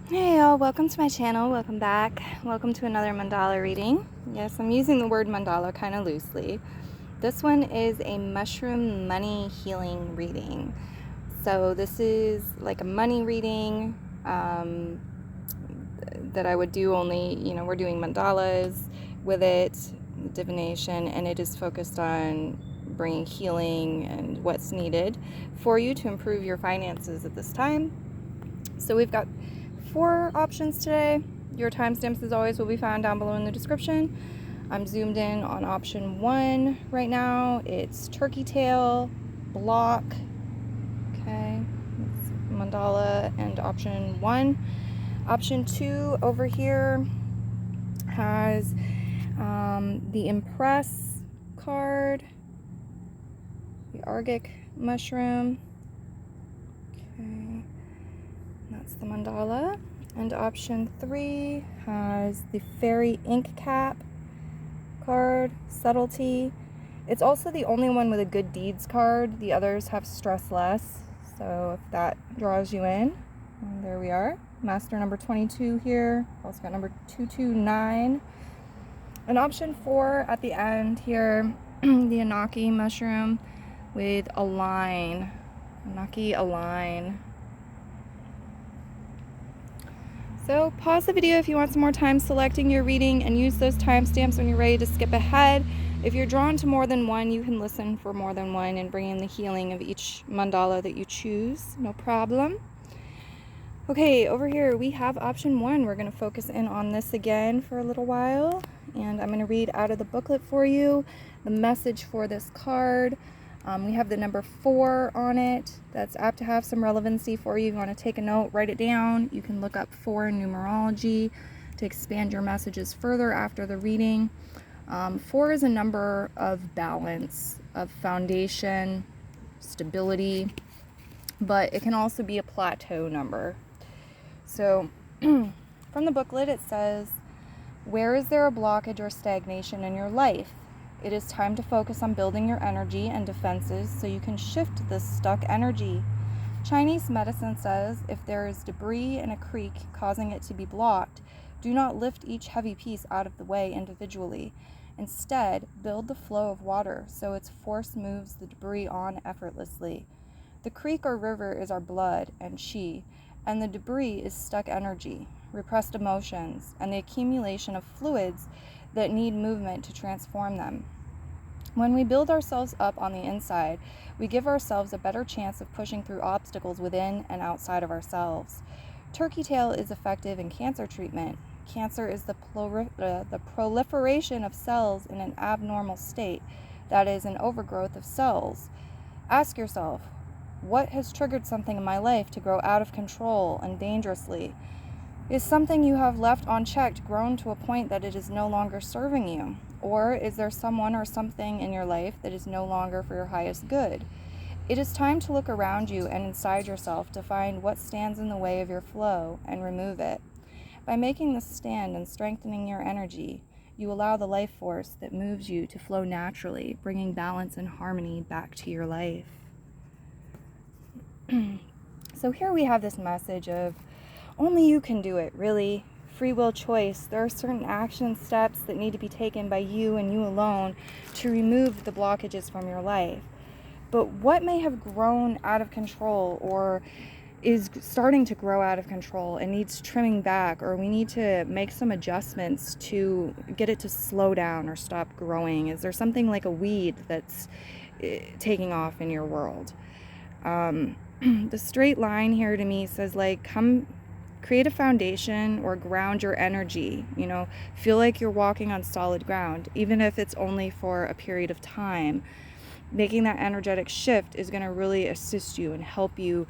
Hey y'all, welcome to my channel, welcome back. Welcome to another mandala reading. Yes, I'm using the word mandala kind of loosely. This one is a mushroom money healing reading. So this is like a money reading that I would do only, we're doing mandalas with it, divination, and it is focused on bringing healing and what's needed for you to improve your finances at this time. So we've got 4 options today. Your timestamps, as always, will be found down below in the description. I'm zoomed in on option 1 right now. It's turkey tail, block, okay, it's mandala, and option 1. Option 2 over here has the impress card, the argic mushroom, okay, that's the mandala. And option 3 has the fairy ink cap card, subtlety. It's also the only one with a good deeds card. The others have stress less. So if that draws you in, well, there we are. Master number 22 here. Also got number 229. And option 4 at the end here, the Anaki mushroom with a line. Anaki align. So pause the video if you want some more time selecting your reading and use those timestamps when you're ready to skip ahead. If you're drawn to more than one, you can listen for more than one and bring in the healing of each mandala that you choose. No problem. Okay, over here we have option 1. We're going to focus in on this again for a little while. And I'm going to read out of the booklet for you the message for this card. We have the number 4 on it. That's apt to have some relevancy for you. If you want to take a note, write it down. You can look up 4 in numerology to expand your messages further after the reading. 4 is a number of balance, of foundation, stability, but it can also be a plateau number. So from the booklet it says, where is there a blockage or stagnation in your life? It is time to focus on building your energy and defenses so you can shift this stuck energy. Chinese medicine says if there is debris in a creek causing it to be blocked, do not lift each heavy piece out of the way individually. Instead, build the flow of water so its force moves the debris on effortlessly. The creek or river is our blood and chi, and the debris is stuck energy, repressed emotions, and the accumulation of fluids that need movement to transform them. When we build ourselves up on the inside, we give ourselves a better chance of pushing through obstacles within and outside of ourselves. Turkey tail is effective in cancer treatment. Cancer is the proliferation of cells in an abnormal state, that is, an overgrowth of cells. Ask yourself, what has triggered something in my life to grow out of control and dangerously? Is something you have left unchecked grown to a point that it is no longer serving you? Or is there someone or something in your life that is no longer for your highest good? It is time to look around you and inside yourself to find what stands in the way of your flow and remove it. By making this stand and strengthening your energy, you allow the life force that moves you to flow naturally, bringing balance and harmony back to your life. So here we have this message of only you can do it, really. Free will choice. There are certain action steps that need to be taken by you and you alone to remove the blockages from your life. But what may have grown out of control or is starting to grow out of control and needs trimming back, or we need to make some adjustments to get it to slow down or stop growing? Is there something like a weed that's taking off in your world? The straight line here to me says, like, come create a foundation or ground your energy, feel like you're walking on solid ground, even if it's only for a period of time. Making that energetic shift is going to really assist you and help you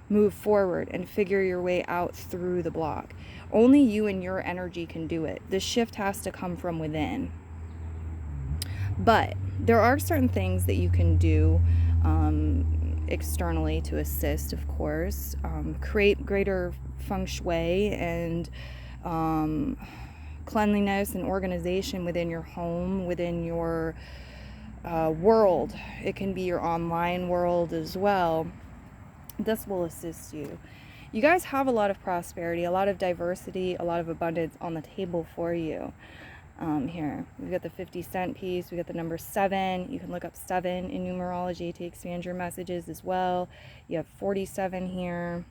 move forward and figure your way out through the block. Only you and your energy can do it. The shift has to come from within. But there are certain things that you can do externally to assist, of course. Create greater feng shui and cleanliness and organization within your home, within your world. It can be your online world as well. This will assist you. You guys have a lot of prosperity, a lot of diversity, a lot of abundance on the table for you. Here, we've got the 50-cent piece, we got the number 7. You can look up 7 in numerology to expand your messages as well. You have 47 here.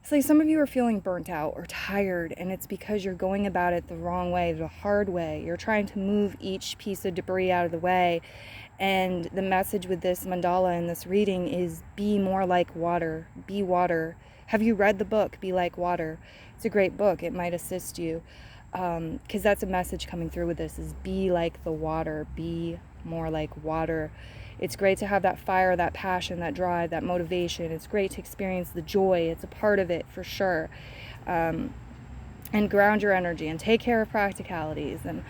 It's like some of you are feeling burnt out or tired, and it's because you're going about it the wrong way, the hard way. You're trying to move each piece of debris out of the way. And the message with this mandala in this reading is be more like water. Be water. Have you read the book, Be Like Water? It's a great book. It might assist you. Because that's a message coming through with this, is be like the water. Be more like water. It's great to have that fire, that passion, that drive, that motivation. It's great to experience the joy. It's a part of it for sure. And ground your energy and take care of practicalities and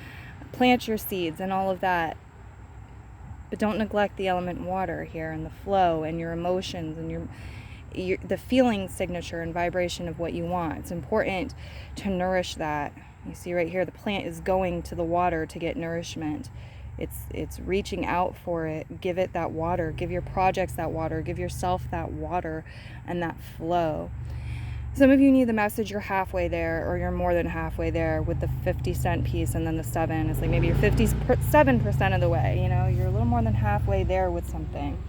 plant your seeds and all of that. But don't neglect the element water here and the flow and your emotions and the feeling signature and vibration of what you want. It's important to nourish that. You see right here, the plant is going to the water to get nourishment. It's reaching out for it. Give it that water. Give your projects that water. Give yourself that water and that flow. Some of you need the message you're halfway there, or you're more than halfway there with the 50-cent piece and then the 7. It's like maybe you're 57% of the way, you know, you're a little more than halfway there with something.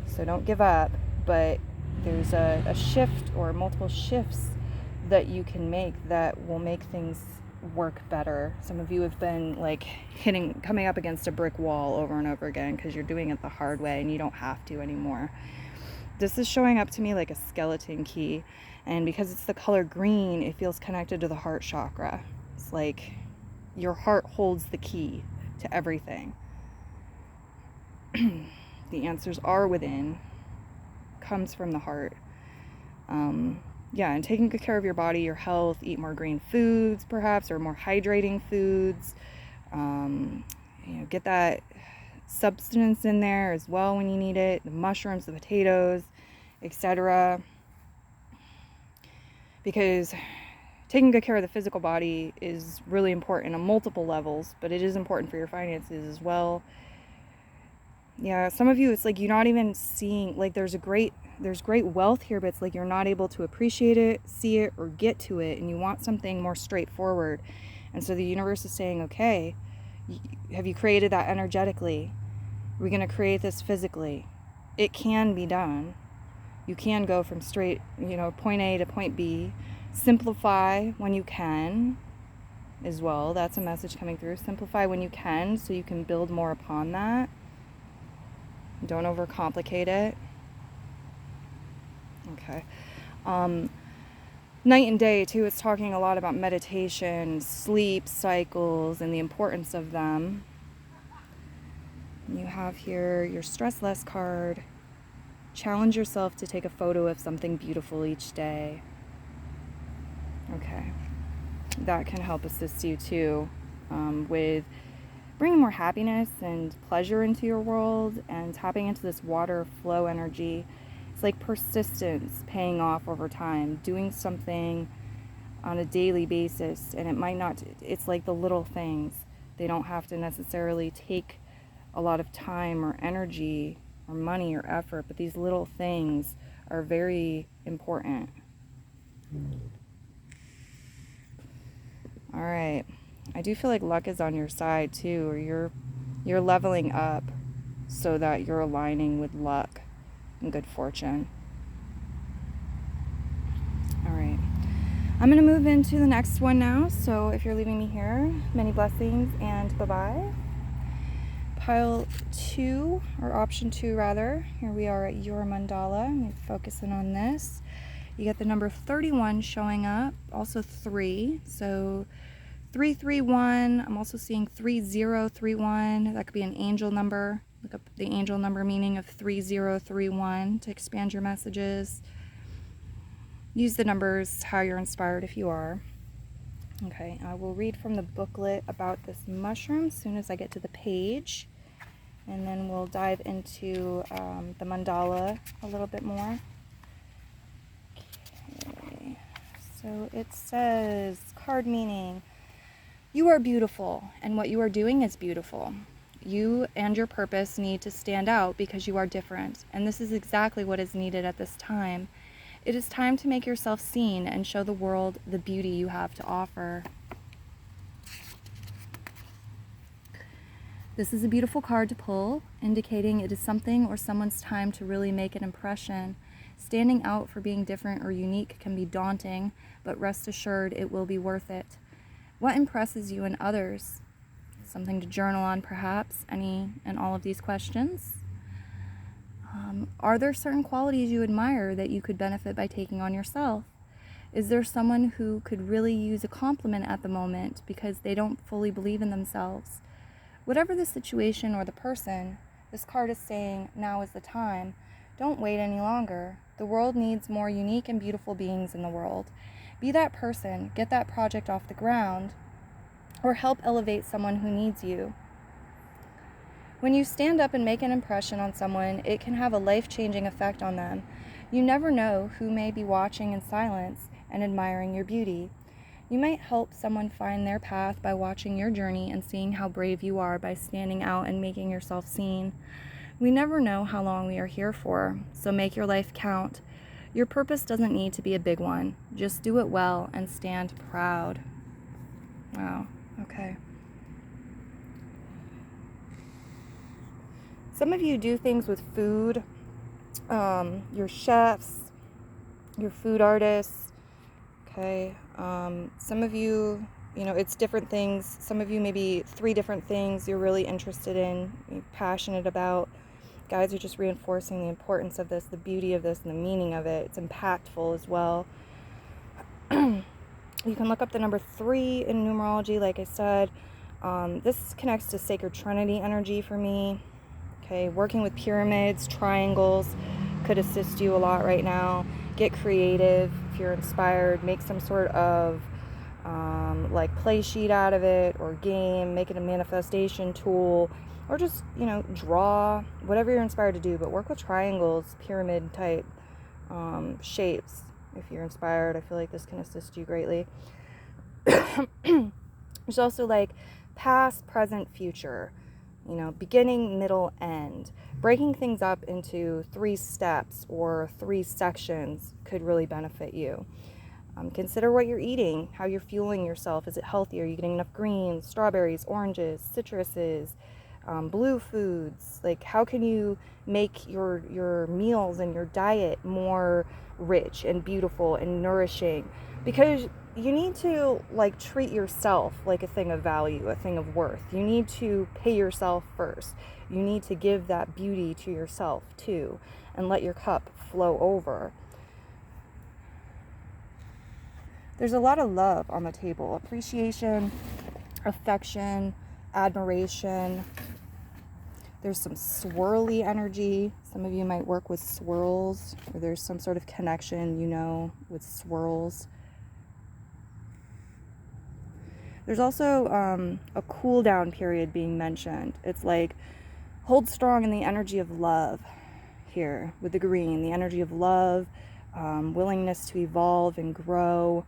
So don't give up, but there's a shift or multiple shifts that you can make that will make things work better. Some of you have been like coming up against a brick wall over and over again because you're doing it the hard way and you don't have to anymore. This is showing up to me like a skeleton key, and because it's the color green, it feels connected to the heart chakra. It's like your heart holds the key to everything. The answers are within, comes from the heart. And taking good care of your body, your health, eat more green foods perhaps, or more hydrating foods. Get that substance in there as well when you need it, the mushrooms, the potatoes, etc. Because taking good care of the physical body is really important on multiple levels, but it is important for your finances as well. Yeah, some of you, it's like you're not even seeing, like there's great wealth here, but it's like you're not able to appreciate it, see it, or get to it, and you want something more straightforward. And so the universe is saying, okay, have you created that energetically? We're going to create this physically. It can be done. You can go from straight, point A to point B. Simplify when you can as well. That's a message coming through. Simplify when you can so you can build more upon that. Don't overcomplicate it. Okay. Night and day, too, it's talking a lot about meditation, sleep cycles, and the importance of them. You have here your Stress Less card. Challenge yourself to take a photo of something beautiful each day. Okay. That can help assist you, too, with bringing more happiness and pleasure into your world and tapping into this water flow energy. It's like persistence paying off over time, doing something on a daily basis, and it might not, it's like the little things. They don't have to necessarily take a lot of time or energy or money or effort, but these little things are very important. All right. I do feel like luck is on your side too, or you're leveling up so that you're aligning with luck and good fortune. All right. I'm going to move into the next one now. So if you're leaving me here, many blessings and bye-bye. Pile 2, or option 2 rather. Here we are at your mandala. I'm focusing on this. You get the number 31 showing up, also 3. So 331, I'm also seeing 3031. That could be an angel number. Look up the angel number meaning of 3031 to expand your messages. Use the numbers how you're inspired if you are. Okay, I will read from the booklet about this mushroom as soon as I get to the page. And then we'll dive into the mandala a little bit more. Okay, so it says, card meaning, you are beautiful, and what you are doing is beautiful. You and your purpose need to stand out because you are different, and this is exactly what is needed at this time. It is time to make yourself seen and show the world the beauty you have to offer. This is a beautiful card to pull, indicating it is something or someone's time to really make an impression. Standing out for being different or unique can be daunting, but rest assured it will be worth it. What impresses you in others? Something to journal on, perhaps, any and all of these questions. Are there certain qualities you admire that you could benefit by taking on yourself? Is there someone who could really use a compliment at the moment because they don't fully believe in themselves? Whatever the situation or the person, this card is saying now is the time. Don't wait any longer. The world needs more unique and beautiful beings in the world. Be that person, get that project off the ground, or help elevate someone who needs you. When you stand up and make an impression on someone, it can have a life-changing effect on them. You never know who may be watching in silence and admiring your beauty. You might help someone find their path by watching your journey and seeing how brave you are by standing out and making yourself seen. We never know how long we are here for, so make your life count. Your purpose doesn't need to be a big one. Just do it well and stand proud. Wow, okay. Some of you do things with food. You're chefs, you're food artists, okay? Some of you, it's different things. Some of you maybe 3 different things you're really interested in, you're passionate about. Guys are just reinforcing the importance of this, the beauty of this, and the meaning of it. It's impactful as well. You can look up the number 3 in numerology, like I said. This connects to Sacred Trinity energy for me. Okay, working with pyramids, triangles could assist you a lot right now. Get creative if you're inspired. Make some sort of like play sheet out of it, or game. Make it a manifestation tool, or just draw, whatever you're inspired to do. But work with triangles, pyramid type shapes if you're inspired. I feel like this can assist you greatly. There's also like past, present, future. Beginning, middle, end. Breaking things up into 3 steps or 3 sections could really benefit you. Consider what you're eating, how you're fueling yourself. Is it healthy? Are you getting enough greens, strawberries, oranges, citruses, blue foods? Like, how can you make your meals and your diet more rich and beautiful and nourishing? Because you need to treat yourself like a thing of value, a thing of worth. You need to pay yourself first. You need to give that beauty to yourself too, and let your cup flow over. There's a lot of love on the table. Appreciation, affection, admiration. There's some swirly energy. Some of you might work with swirls, or there's some sort of connection, with swirls. There's also a cool down period being mentioned. It's like hold strong in the energy of love here with the green, the energy of love, willingness to evolve and grow,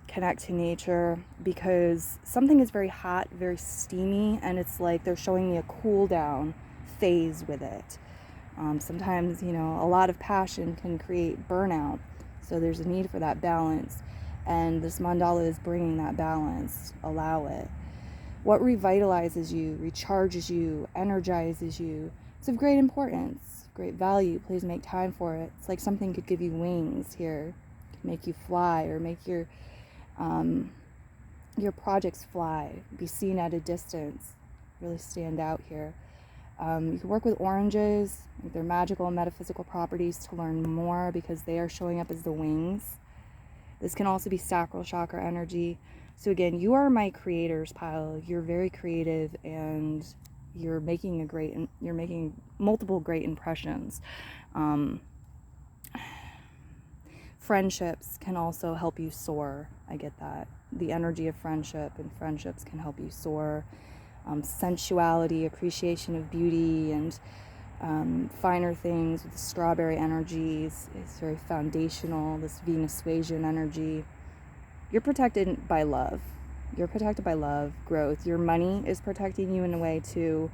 connect to nature, because something is very hot, very steamy, and it's like they're showing me a cool down phase with it. Sometimes, a lot of passion can create burnout, so there's a need for that balance. And this mandala is bringing that balance. Allow it. What revitalizes you, recharges you, energizes you, it's of great importance, great value. Please make time for it. It's like something could give you wings here, make you fly, or make your projects fly, be seen at a distance, really stand out here. You can work with oranges, their magical and metaphysical properties, to learn more, because they are showing up as the wings. This can also be sacral chakra energy. So again, you are my creators pile. You're very creative, and you're making multiple great impressions. Friendships can also help you soar. I get that. The energy of friendship and friendships can help you soar. Sensuality, appreciation of beauty, and finer things with the strawberry energies is very foundational. This Venus suasion energy. You're protected by love. You're protected by love, growth. Your money is protecting you in a way too.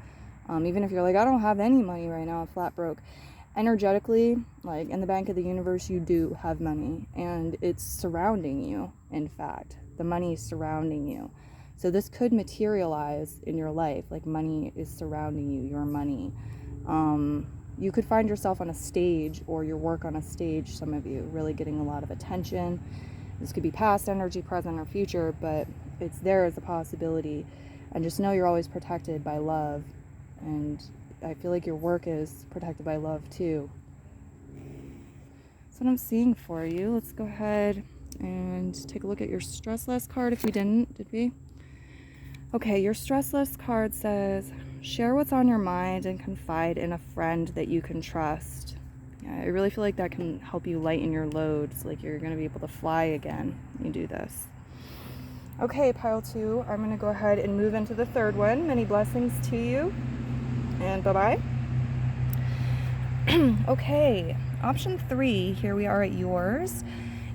Even if you're like, I don't have any money right now, I'm flat broke. energetically, like in the bank of the universe, you do have money, and it's surrounding you. In fact, the money is surrounding you. So this could materialize in your life, like money is surrounding you, your money. You could find yourself on a stage, or your work on a stage, some of you, really getting a lot of attention. This could be past energy, present, or future, but it's there as a possibility. And just know you're always protected by love. And I feel like your work is protected by love too. That's what I'm seeing for you. Let's go ahead and take a look at your stress less card if we didn't, did we? Okay, your stress less card says, share what's on your mind and confide in a friend that you can trust. Yeah, I really feel like that can help you lighten your load. It's like you're going to be able to fly again when you do this. Okay, pile 2, I'm going to go ahead and move into the third one. Many blessings to you, and bye-bye. Okay, option 3, here we are at yours.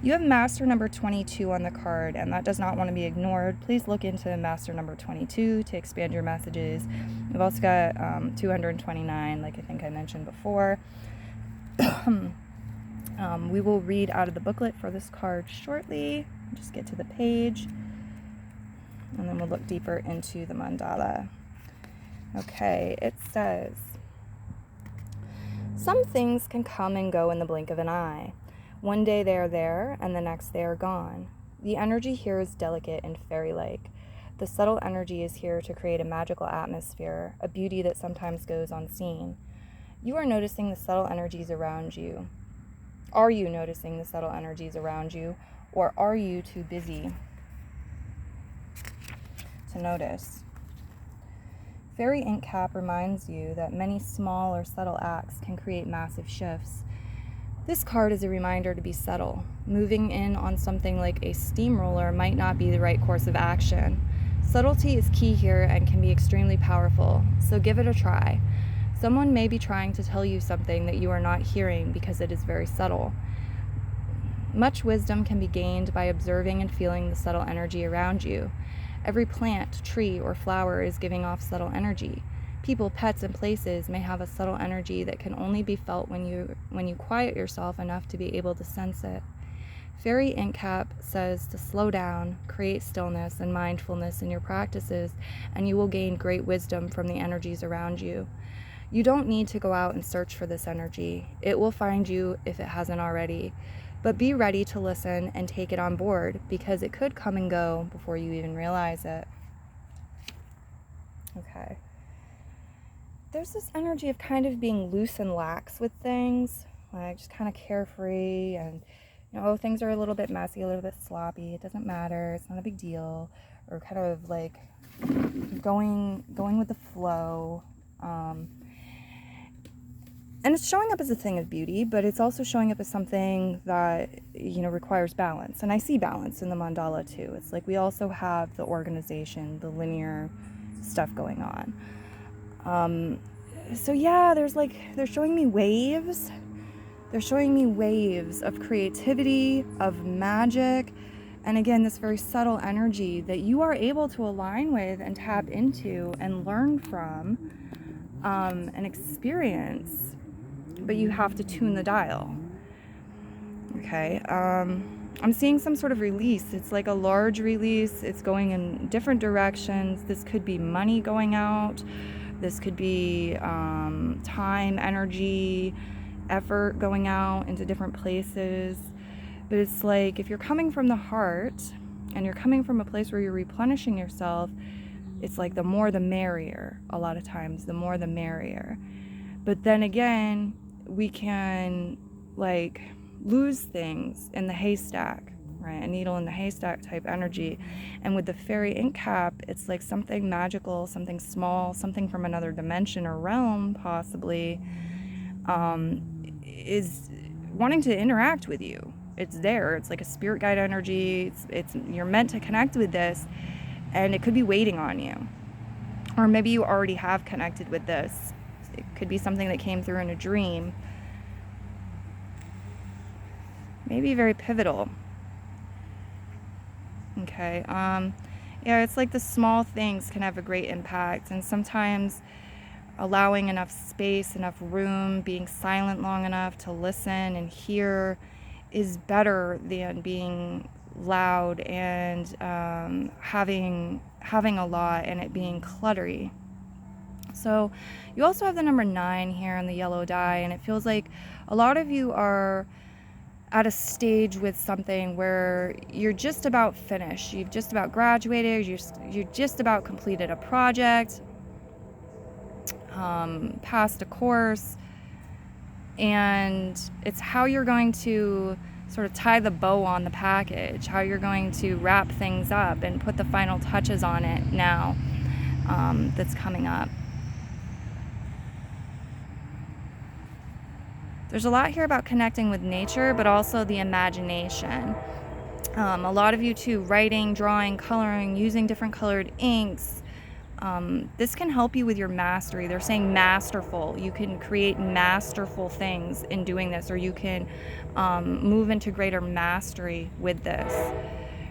You have master number 22 on the card, and that does not want to be ignored. Please look into master number 22 to expand your messages. We've also got 229, like I think I mentioned before. We will read out of the booklet for this card shortly. Just get to the page, and then we'll look deeper into the mandala. Okay, it says, some things can come and go in the blink of an eye. One day they are there, and the next they are gone. The energy here is delicate and fairy-like. The subtle energy is here to create a magical atmosphere, a beauty that sometimes goes unseen. You are noticing the subtle energies around you. Are you noticing the subtle energies around you, or are you too busy to notice? Fairy ink cap reminds you that many small or subtle acts can create massive shifts. This card is a reminder to be subtle. Moving in on something like a steamroller might not be the right course of action. Subtlety is key here and can be extremely powerful, so give it a try. Someone may be trying to tell you something that you are not hearing because it is very subtle. Much wisdom can be gained by observing and feeling the subtle energy around you. Every plant, tree, or flower is giving off subtle energy. People, pets, and places may have a subtle energy that can only be felt when you quiet yourself enough to be able to sense it. Fairy ink cap says to slow down, create stillness and mindfulness in your practices, and you will gain great wisdom from the energies around you. You don't need to go out and search for this energy. It will find you if it hasn't already. But be ready to listen and take it on board, because it could come and go before you even realize it. Okay. There's this energy of kind of being loose and lax with things, like just kind of carefree, and things are a little bit messy, a little bit sloppy. It doesn't matter. It's not a big deal. Or kind of like going with the flow. And it's showing up as a thing of beauty, but it's also showing up as something that, requires balance. And I see balance in the mandala too. It's like we also have the organization, the linear stuff going on. So yeah, they're showing me waves. They're showing me waves of creativity, of magic, and again, this very subtle energy that you are able to align with and tap into and learn from and experience. But you have to tune the dial. Okay. I'm seeing some sort of release. It's like a large release. It's going in different directions. This could be money going out. This could be time, energy, effort going out into different places. But it's like if you're coming from the heart and you're coming from a place where you're replenishing yourself, it's like the more the merrier. A lot of times, the more the merrier. But then again, we can lose things in the haystack, right? A needle in the haystack type energy. And with the fairy ink cap, it's like something magical, something small, something from another dimension or realm possibly is wanting to interact with you. It's there. It's like a spirit guide energy. It's you're meant to connect with this, and it could be waiting on you. Or maybe you already have connected with this. It could be something that came through in a dream. Maybe very pivotal. Okay. Yeah, it's like the small things can have a great impact. And sometimes allowing enough space, enough room, being silent long enough to listen and hear is better than being loud and having a lot and it being cluttery. So you also have the number 9 here in the yellow die, and it feels like a lot of you are at a stage with something where you're just about finished. You've just about graduated. You're just about completed a project, passed a course, and it's how you're going to sort of tie the bow on the package, how you're going to wrap things up and put the final touches on it now, that's coming up. There's a lot here about connecting with nature, but also the imagination. A lot of you too, writing, drawing, coloring, using different colored inks. This can help you with your mastery. They're saying masterful. You can create masterful things in doing this, or you can move into greater mastery with this.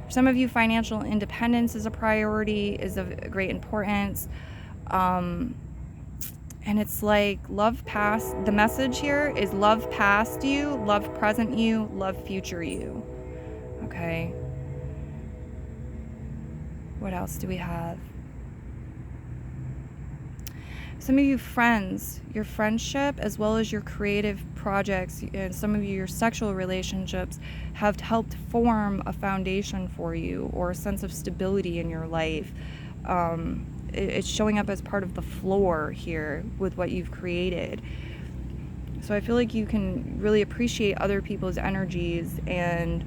For some of you, financial independence is a priority, is of great importance. And it's like love past, the message here is love past you, love present you, love future you. Okay. What else do we have? Some of you friends, your friendship as well as your creative projects, and some of you, your sexual relationships have helped form a foundation for you or a sense of stability in your life. It's showing up as part of the floor here with what you've created. So I feel like you can really appreciate other people's energies and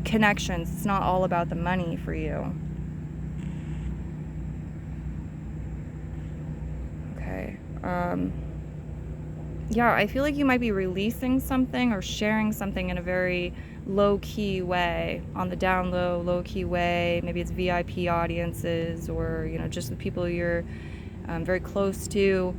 connections. It's not all about the money for you. Okay. Yeah, I feel like you might be releasing something or sharing something in a very low-key way, on the down low, low-key way. Maybe it's VIP audiences or, just the people you're very close to.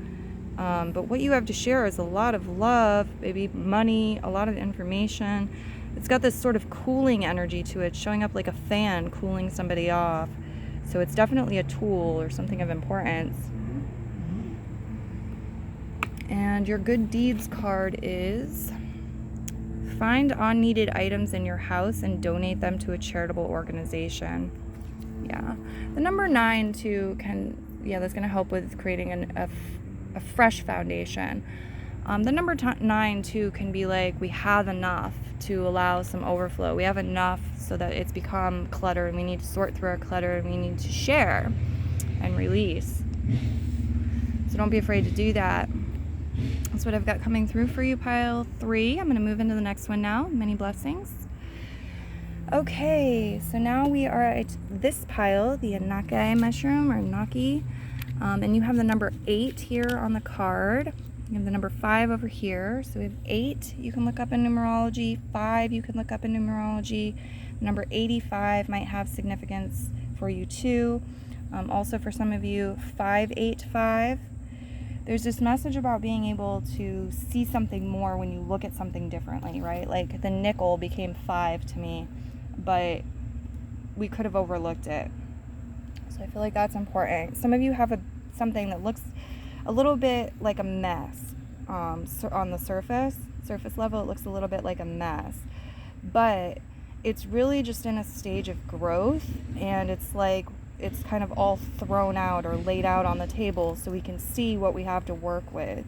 But what you have to share is a lot of love, maybe money, a lot of information. It's got this sort of cooling energy to it, showing up like a fan cooling somebody off. So it's definitely a tool or something of importance. And your good deeds card is find unneeded items in your house and donate them to a charitable organization. Yeah. The number 9 too that's going to help with creating a fresh foundation. The number 9 too can be like, we have enough to allow some overflow. We have enough so that it's become clutter and we need to sort through our clutter and we need to share and release. So don't be afraid to do that. That's what I've got coming through for you, pile 3. I'm going to move into the next one now. Many blessings. Okay, so now we are at this pile, the Anake mushroom or Naki. And you have the number 8 here on the card. You have the number 5 over here. So we have 8 you can look up in numerology, 5 you can look up in numerology. Number 85 might have significance for you too. Also for some of you, 585. There's this message about being able to see something more when you look at something differently, right? Like the nickel became 5 to me, but we could have overlooked it. So I feel like that's important. Some of you have something that looks a little bit like a mess. So on the surface level, it looks a little bit like a mess. But it's really just in a stage of growth, and it's like it's kind of all thrown out or laid out on the table so we can see what we have to work with.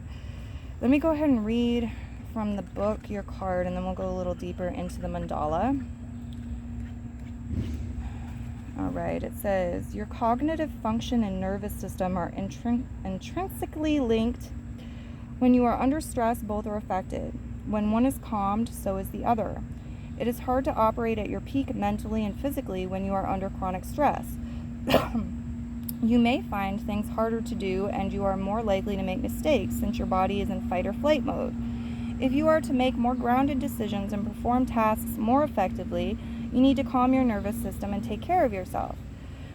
Let me go ahead and read from the book your card, and then we'll go a little deeper into the mandala. All right, it says, your cognitive function and nervous system are intrinsically linked. When you are under stress, both are affected. When one is calmed, so is the other. It is hard to operate at your peak mentally and physically when you are under chronic stress. You may find things harder to do, and you are more likely to make mistakes since your body is in fight or flight mode. If you are to make more grounded decisions and perform tasks more effectively, you need to calm your nervous system and take care of yourself.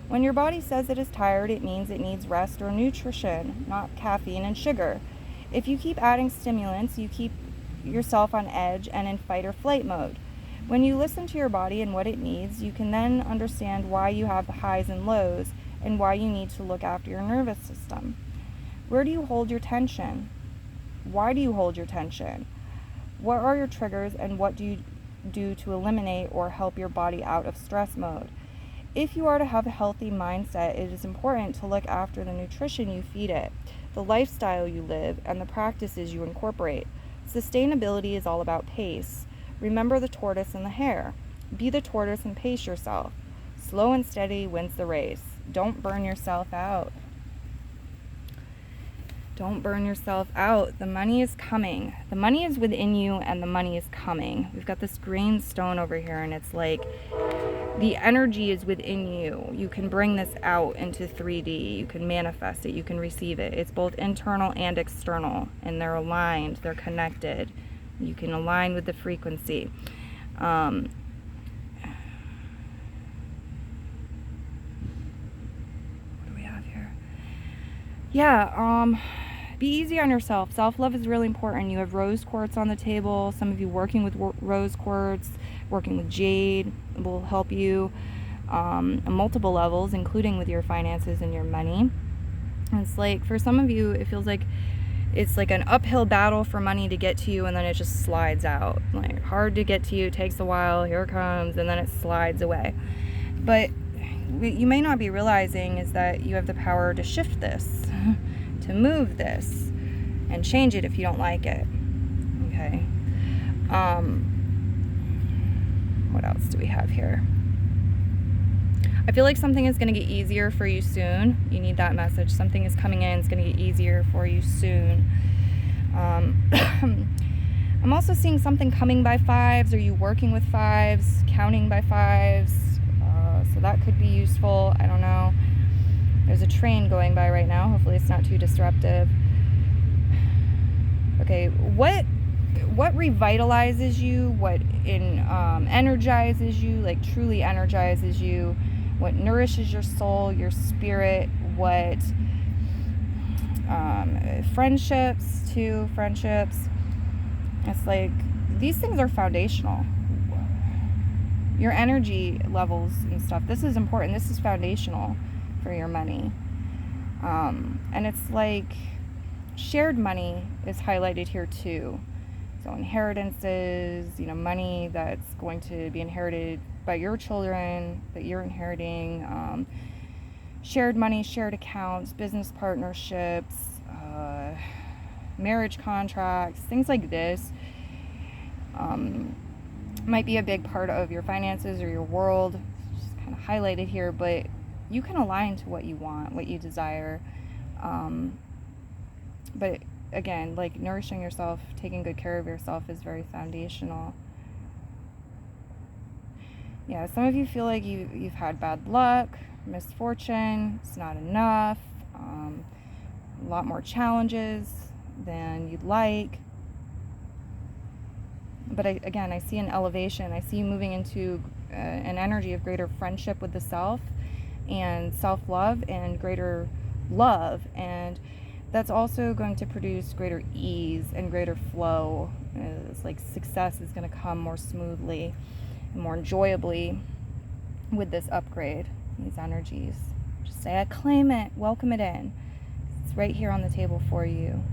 When your body says it is tired, it means it needs rest or nutrition, not caffeine and sugar. If you keep adding stimulants, you keep yourself on edge and in fight or flight mode. When you listen to your body and what it needs, you can then understand why you have the highs and lows and why you need to look after your nervous system. Where do you hold your tension? Why do you hold your tension? What are your triggers, and what do you do to eliminate or help your body out of stress mode? If you are to have a healthy mindset, it is important to look after the nutrition you feed it, the lifestyle you live, and the practices you incorporate. Sustainability is all about pace. Remember the tortoise and the hare. Be the tortoise and pace yourself. Slow and steady wins the race. Don't burn yourself out. Don't burn yourself out. The money is coming. The money is within you, and the money is coming. We've got this green stone over here, and it's like the energy is within you. You can bring this out into 3D. You can manifest it. You can receive it. It's both internal and external, and they're aligned. They're connected. You can align with the frequency. What do we have here? Yeah, be easy on yourself. Self-love is really important. You have rose quartz on the table. Some of you working with rose quartz, working with jade will help you on multiple levels, including with your finances and your money. And it's like, for some of you, it feels like it's like an uphill battle for money to get to you, and then it just slides out. Like, hard to get to you, takes a while, here it comes, and then it slides away. But what you may not be realizing is that you have the power to shift this, to move this, and change it if you don't like it. Okay. What else do we have here? I feel like something is going to get easier for you soon. You need that message. Something is coming in. It's going to get easier for you soon. I'm also seeing something coming by fives. Are you working with fives? Counting by fives? So that could be useful. I don't know. There's a train going by right now. Hopefully it's not too disruptive. Okay, what revitalizes you? What energizes you? Like, truly energizes you? What nourishes your soul, your spirit? What friendships too? Friendships. It's like, these things are foundational. Your energy levels and stuff. This is important. This is foundational for your money. And it's like shared money is highlighted here too. So inheritances, money that's going to be inherited by your children, that you're inheriting, shared money, shared accounts, business partnerships, marriage contracts, things like this might be a big part of your finances or your world. It's just kind of highlighted here, but you can align to what you want, what you desire. But again, like, nourishing yourself, taking good care of yourself is very foundational. Yeah, some of you feel like you've had bad luck, misfortune, it's not enough, a lot more challenges than you'd like. But I see an elevation. I see you moving into an energy of greater friendship with the self and self-love and greater love. And that's also going to produce greater ease and greater flow. It's like success is going to come more smoothly and more enjoyably with this upgrade, these energies. Just say, I claim it, welcome it in. It's right here on the table for you.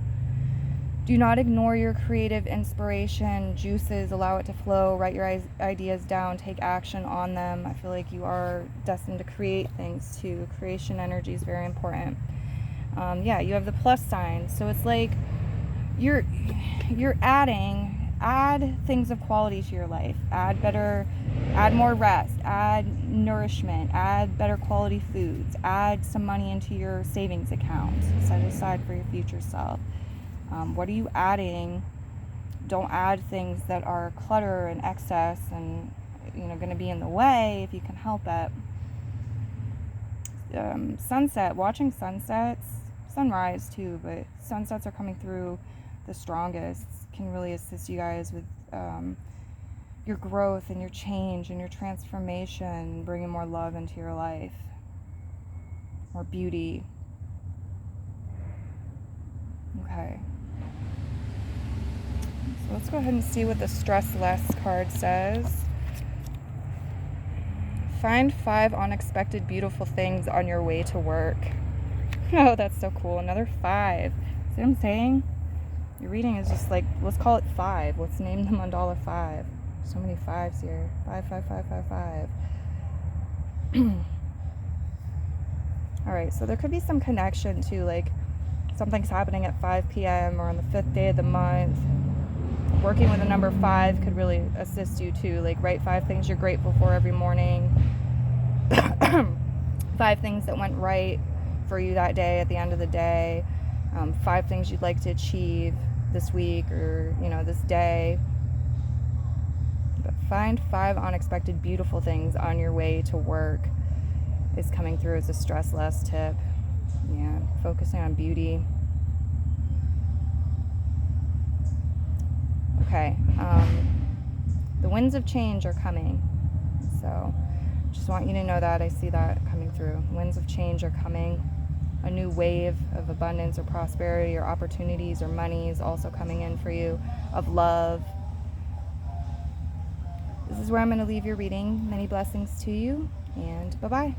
Do not ignore your creative inspiration, juices, allow it to flow, write your ideas down, take action on them. I feel like you are destined to create things too. Creation energy is very important. You have the plus sign. So it's like you're add things of quality to your life. Add more rest, add nourishment, add better quality foods, add some money into your savings account, set aside for your future self. What are you adding? Don't add things that are clutter and excess and going to be in the way if you can help it. Sunset, watching sunsets, sunrise too, but sunsets are coming through the strongest. Can really assist you guys with your growth and your change and your transformation, bringing more love into your life, more beauty. Okay. So let's go ahead and see what the Stress Less card says. Find 5 unexpected beautiful things on your way to work. Oh, that's so cool. Another 5. See what I'm saying? Your reading is just like, let's call it 5. Let's name the mandala 5. So many 5s here. 5, 5, 5, 5, 5. All right, so there could be some connection to like something's happening at 5 p.m. or on the 5th day of the month. Working with the number 5 could really assist you too. Like write 5 things you're grateful for every morning. 5 things that went right for you that day at the end of the day. 5 things you'd like to achieve this week or, this day. But find 5 unexpected beautiful things on your way to work is coming through as a stress less tip. Yeah, focusing on beauty. Okay, the winds of change are coming. So just want you to know that. I see that coming through. Winds of change are coming. A new wave of abundance or prosperity or opportunities or money is also coming in for you, of love. This is where I'm going to leave your reading. Many blessings to you, and bye-bye.